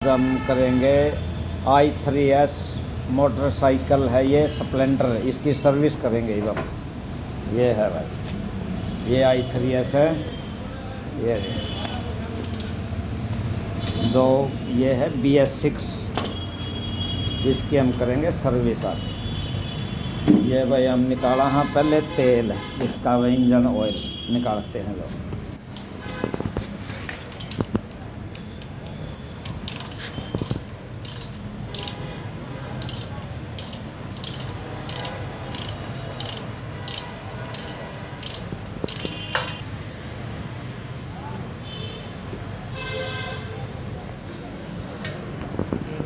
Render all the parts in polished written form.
हम करेंगे i3s motorcycle है ये स्प्लेंडर, इसकी सर्विस करेंगे हम। ये है भाई, ये i3s है, ये दो, ये है BS6, इसकी हम करेंगे सर्विस आज। ये भाई हम निकाला हाँ पहले तेल, इसका वही इंजन ऑयल निकालते हैं लोग।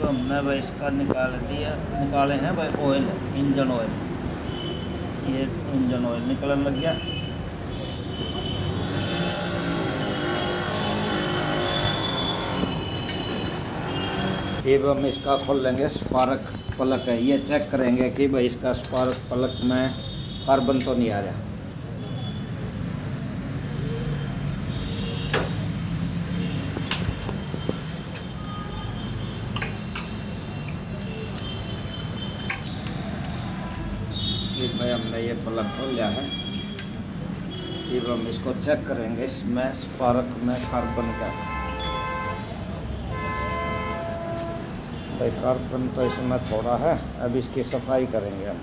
हमने भाई इसका निकाले हैं भाई ऑयल, इंजन ऑयल। ये इंजन ऑयल निकलने लग गया। अब हम इसका खोल लेंगे, स्पार्क प्लग है, ये चेक करेंगे कि भाई इसका स्पार्क प्लग में कार्बन तो नहीं आ रहा। भाई हमने ये प्लग खोल लिया है। अब हम इसको चेक करेंगे, इसमें स्पार्क में कार्बन का है। भाई कार्बन तो इसमें थोड़ा है, अब इसकी सफाई करेंगे हम।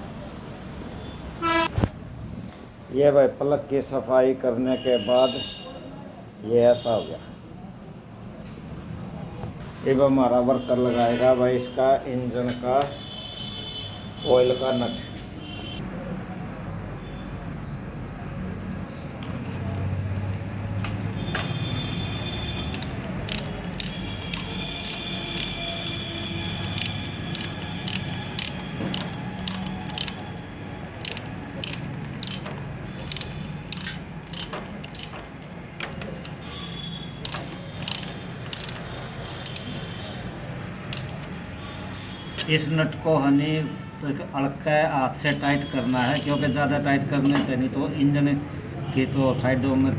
ये भाई प्लग की सफाई करने के बाद ये ऐसा हो गया। अब हमारा वर्कर लगाएगा भाई इसका इंजन का ऑयल का नट। इस नट को हनी अड़का हाथ से टाइट करना है, क्योंकि ज़्यादा टाइट करने से नहीं तो इंजन की तो साइडों में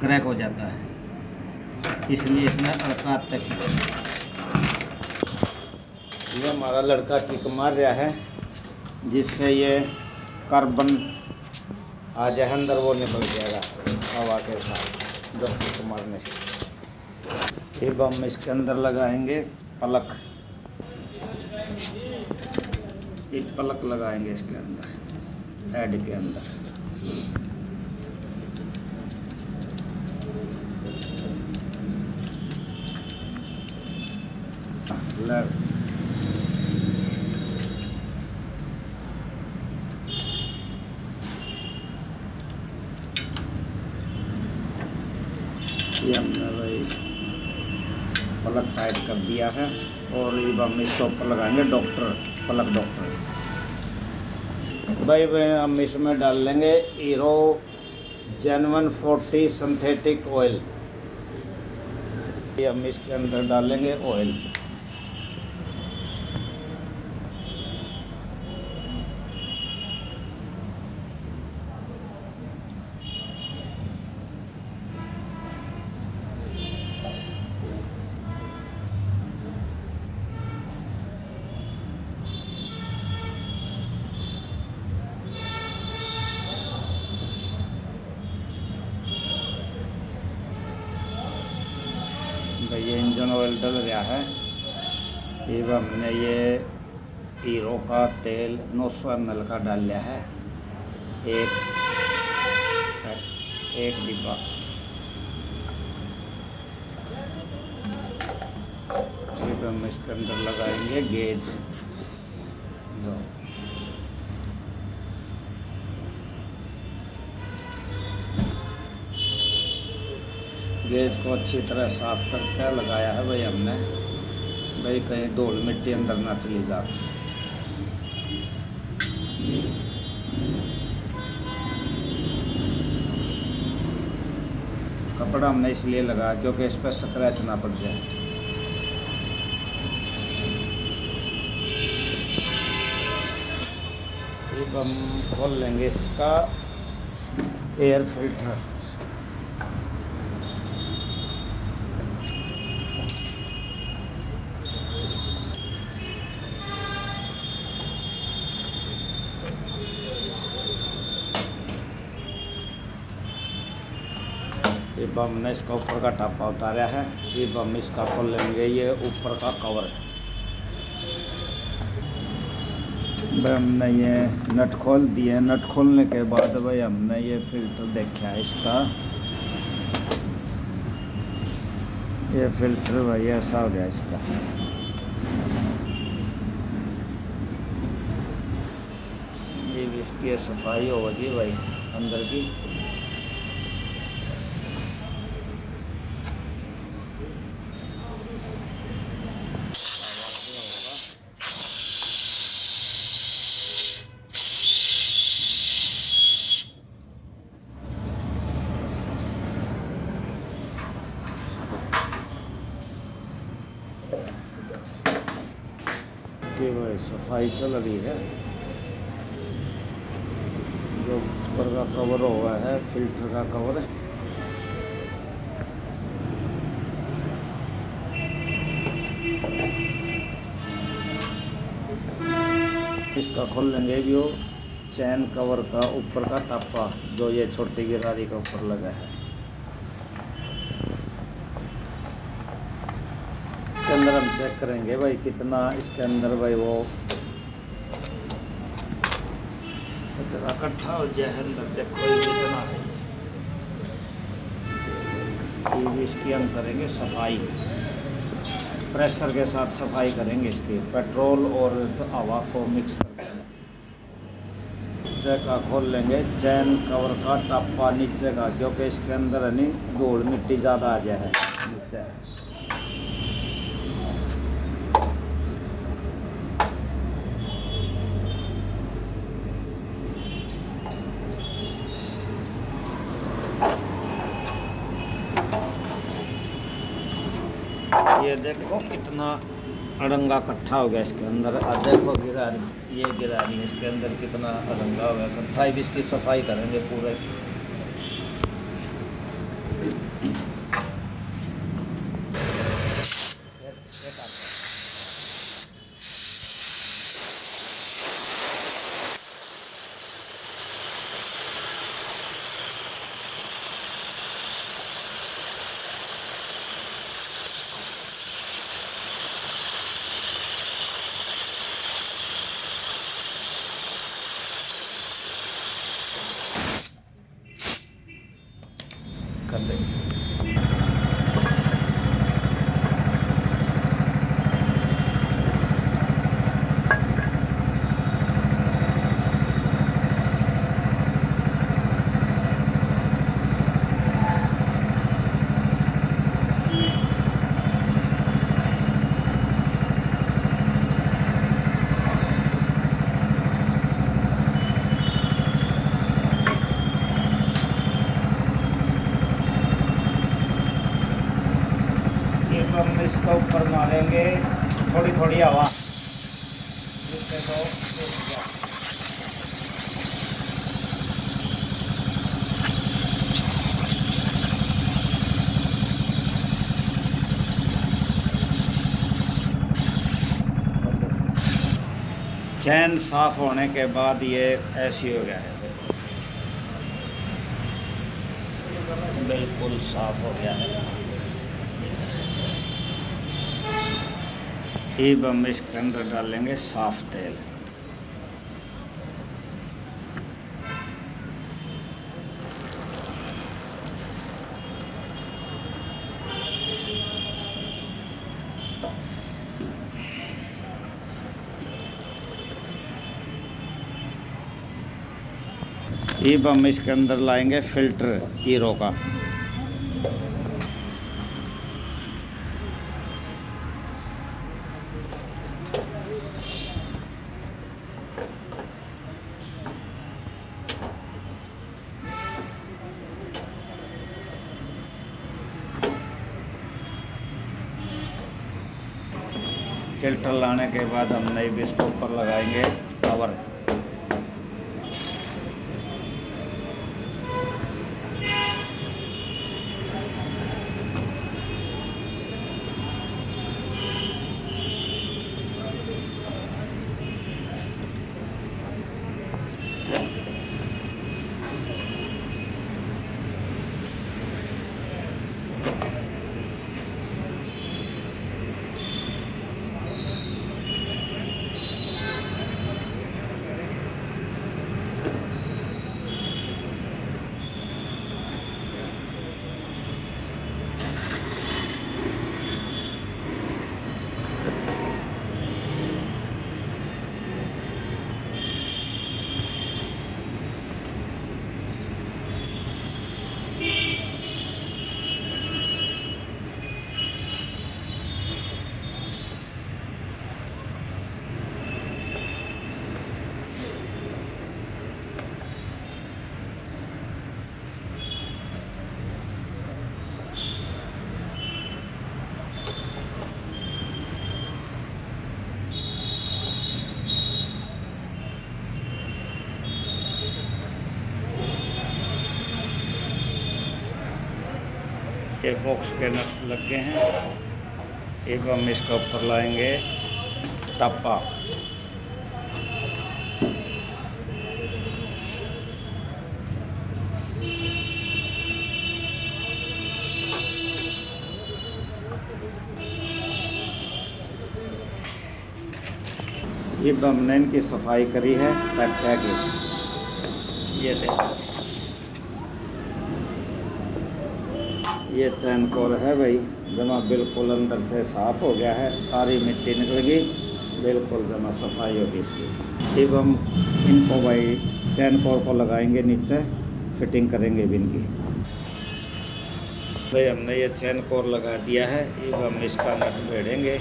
क्रैक हो जाता है, इसलिए इसमें अड़का तक। ये हमारा लड़का किक मार रहा है, जिससे ये कार्बन आ जाए अंदर, वो निकल जाएगा हवा के साथ जो किक मारने से। अब हम इसके अंदर लगाएंगे प्लग, एक प्लग लगाएंगे इसके अंदर, हेड के अंदर। ये हमने भाई प्लग टाइट कर दिया है, और अब हम इसके ऊपर लगाएंगे प्लग डॉक्टर। भाई हम इसमें डाल लेंगे हीरो जेन्युइन 40 सिंथेटिक ऑयल। हम इसके अंदर डालेंगे ऑयल। भाई ये इंजन ऑयल डल रहा है। अब हमने ये हीरो का तेल 900 ml का डाल लिया है, एक डिब्बा। अब हम इसके अंदर लगाएंगे गेज। गेज को अच्छी तरह साफ करके लगाया है भाई हमने, भाई कहीं धूल मिट्टी अंदर ना चली जा। कपड़ा हमने इसलिए लगाया क्योंकि इस पर स्क्रैच ना पड़ जाए। अब हम खोल लेंगे इसका एयर फिल्टर। अब हमने इसका ऊपर का टापा उतारा है। अब हम इसका खोल लेंगे, ये ऊपर का कवर। भाई हमने ये नट खोल दिए। नट खोलने के बाद भाई हमने ये फिल्टर देखा है इसका। ये फिल्टर भाई ऐसा हो गया इसका। ये भी इसकी सफाई होगी भाई अंदर की। कि भाई सफाई चल रही है। जो ऊपर का कवर हुआ है फिल्टर का कवर है। इसका खोल लेंगे भी वो चैन कवर का ऊपर का टापा जो ये छोटी गिरारी का ऊपर लगा है। इसके अंदर हम चेक करेंगे भाई कितना इसके अंदर भाई वो कचरा इकट्ठा हो जाए अंदर। देखो ये कितना है। ये भी इसकी हम करेंगे सफाई, प्रेशर के साथ सफाई करेंगे इसकी, पेट्रोल और हवा को मिक्स करके। नीचे का खोल लेंगे चैन कवर का टापा नीचे का, क्योंकि इसके अंदर है नहीं धूल मिट्टी ज़्यादा आ जाए है नीचे। ये देखो कितना अड़ंगा इकट्ठा हो गया इसके अंदर। अब देखो गिरारी, ये गिरारी इसके अंदर कितना अड़ंगा हो गया इकट्ठा। भी इसकी सफाई करेंगे पूरे। कर देंगे। हम इसका ऊपर मारेंगे थोड़ी थोड़ी हवा, जिससे तो चैन साफ होने के बाद ये ऐसी हो गया है। बिल्कुल साफ हो गया है। अब हम इसके अंदर डालेंगे साफ तेल। अब हम इसके अंदर लाएंगे फिल्टर हीरो का। फिल्टर लाने के बाद हम नई भी इसके ऊपर लगाएंगे कवर। ये बॉक्स के नट लग गए हैं। एक हम इसका ऊपर लाएंगे टप्पा। ये हमने इनकी सफाई करी है टक्का की। ये देखो, ये चैन कोर है भाई, जमा बिल्कुल अंदर से साफ़ हो गया है, सारी मिट्टी निकल गई, बिल्कुल जमा सफाई होगी इसकी। अब हम इनको भाई चैन कोर को लगाएंगे, नीचे फिटिंग करेंगे भी इनकी। भाई हमने ये चैन कोर लगा दिया है। अब हम इसका नट भेड़ेंगे।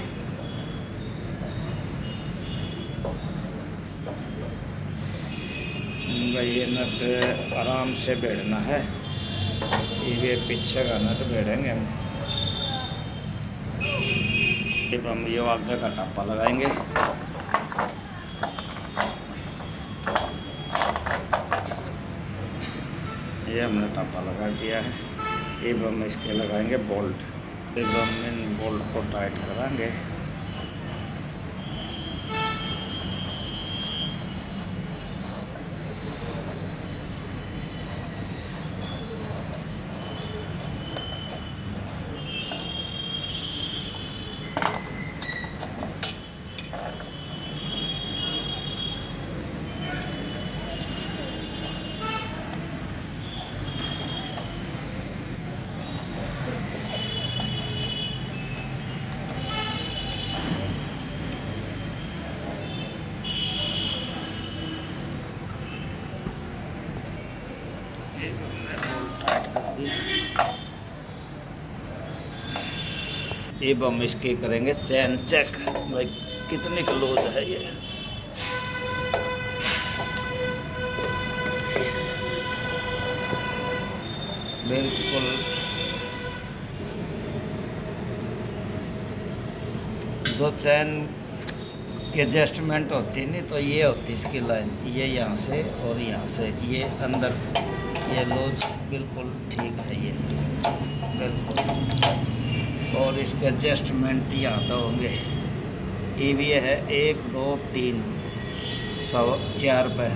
भाई ये नट आराम से भेड़ना है। ये पीछे का नट भेड़ेंगे हम। अब हम ये आगे का टप्पा लगाएंगे। ये हमने टप्पा लगा दिया है। अब हम इसके लगाएंगे बोल्ट। अब हम इन बोल्ट को टाइट कराएंगे। अब हम इसकी करेंगे चैन चेक, भाई कितने का लूज है ये। बिल्कुल जो चैन की एडजस्टमेंट होती नहीं तो ये होती इसकी लाइन, ये यहाँ से और यहाँ से, ये अंदर ये लूज बिल्कुल ठीक है ये बिल्कुल। और इसके एडजस्टमेंट यहाँ तो होंगे। ये भी है 1 2 3 4 पे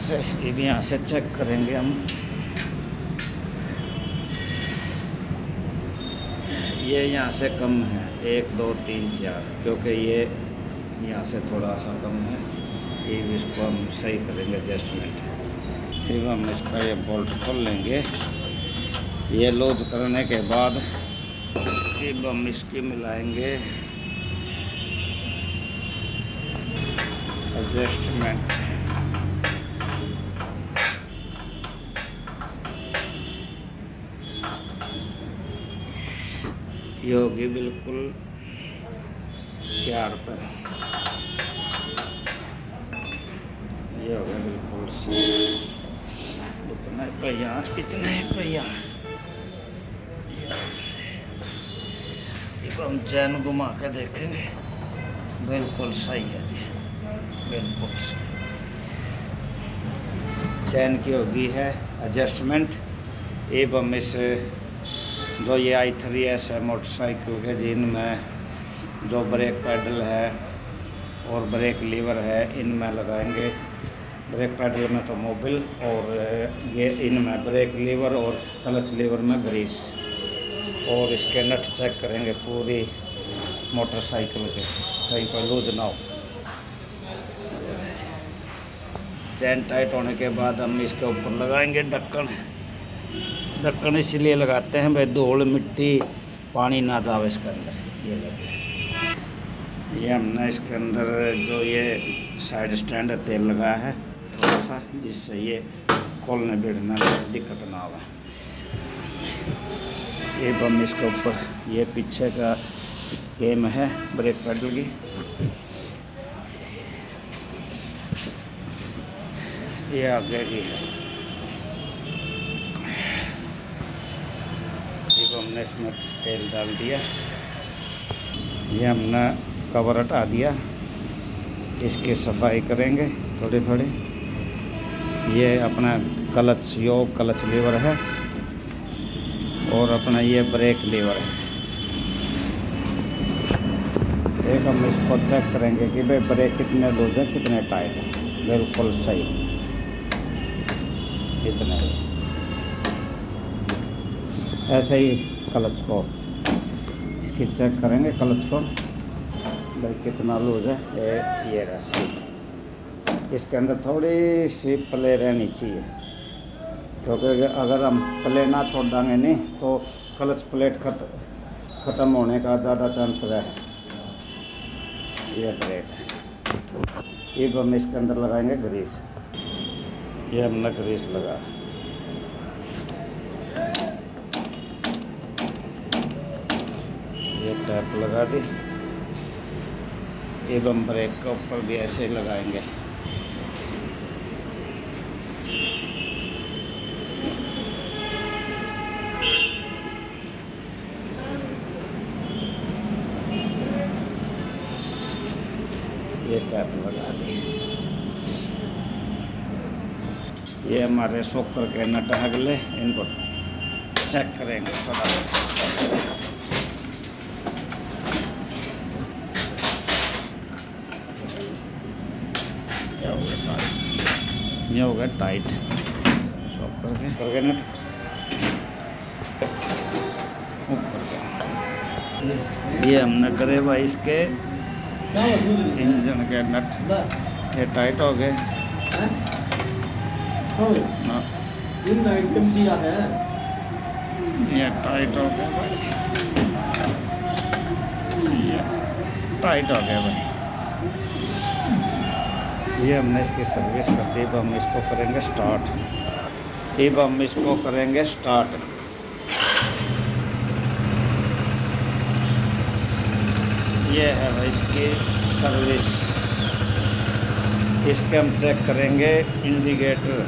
से। ये भी यहाँ से चेक करेंगे हम। ये यहाँ से कम है 1 2 3 4, क्योंकि ये यहाँ से थोड़ा सा कम है। ये भी इसको हम सही करेंगे एडजस्टमेंट। फिर हम इसका ये बोल्ट खोल लेंगे। ये लूज करने के बाद अब हम इसकी मिलाएंगे एडजस्टमेंट। ये होगी बिल्कुल 4 पे। ये हो गया बिल्कुल इतना पहिया, इतना ही पहिया। हम चैन घुमा के देखेंगे, बिल्कुल सही है जी, बिल्कुल सही। चैन की होगी है एडजस्टमेंट। अब हम इस जो ये i3S है मोटरसाइकिल के, जिनमें जो ब्रेक पैडल है और ब्रेक लीवर है, इनमें लगाएंगे। ब्रेक पैडल में तो मोबिल, और ये इनमें ब्रेक लीवर और क्लच लीवर में ग्रीस। और इसके नट चेक करेंगे पूरी मोटरसाइकिल के, कहीं पर लूज ना हो। चैन टाइट होने के बाद हम इसके ऊपर लगाएंगे ढक्कन। ढक्कन इसलिए लगाते हैं भाई धूल मिट्टी पानी ना जाए इसके अंदर। ये लगे, ये हमने इसके अंदर जो ये साइड स्टैंड है तेल लगाया है थोड़ा सा, जिससे ये खोलने बैठने में दिक्कत ना हो। ये हम इसके ऊपर ये पीछे का गेम है ब्रेक पैडल की, ये आगे की है। ये हमने इसमें तेल डाल दिया। ये हमने कवर हटा दिया। इसकी सफाई करेंगे थोड़ी थोड़ी। ये अपना क्लच लीवर है, और अपना ये ब्रेक लीवर है। एक हम इसको चेक करेंगे कि भाई ब्रेक कितने लूज है कितने टाइट है। बिल्कुल सही, इतने ही। ऐसे ही क्लच को इसकी चेक करेंगे, क्लच को भाई कितना लूज है। ये रस्सी, इसके अंदर थोड़ी सी प्ले रहनी चाहिए, क्योंकि अगर हम प्ले ना छोड़ देंगे नहीं तो क्लच प्लेट ख़त्म होने का ज़्यादा चांस रहे। ये ब्रेक, ये हम इसके अंदर लगाएंगे ग्रीस। ये हमने ग्रीस लगा, ये टैप लगा दी। ये हम ब्रेक के ऊपर भी ऐसे ही लगाएंगे। ये टैप लगा दी। ये हमारे शॉकर के नट हैं अगले, इनको चेक करेंगे थोड़ा। क्या हो गया टाइट, ये हो गया टाइट शॉकर के नट ऊपर का। ये हमने करे भाई इसके इंजन के नट, ये टाइट हो गए ना, दिया है ये टाइट हो गए भाई, ये टाइट हो गया भाई। ये हमने इसकी सर्विस कर दी। अब हम इसको करेंगे स्टार्ट। अब हम इसको करेंगे स्टार्ट। ये है भाई इसकी सर्विस। इसके हम चेक करेंगे इंडिकेटर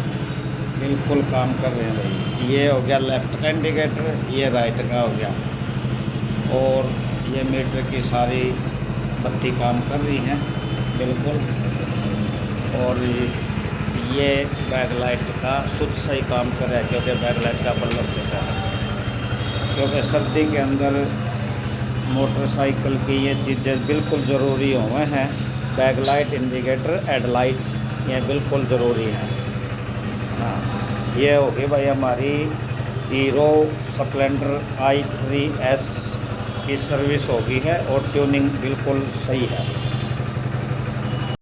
बिल्कुल काम कर रहे हैं भाई। ये हो गया लेफ़्ट का इंडिकेटर, ये राइट का हो गया, और ये मीटर की सारी बत्ती काम कर रही हैं बिल्कुल। और ये बैक लाइट का शुद्ध सही काम कर रहा है, क्योंकि बैक लाइट का बल्ब जैसा है। क्योंकि सर्दी के अंदर मोटरसाइकिल की ये चीज़ें बिल्कुल ज़रूरी हुए हैं। बैक लाइट, इंडिकेटर, हेडलाइट, ये बिल्कुल ज़रूरी है। हाँ, ये होगी भाई हमारी हीरो स्प्लेंडर i3s की सर्विस होगी है, और ट्यूनिंग बिल्कुल सही है।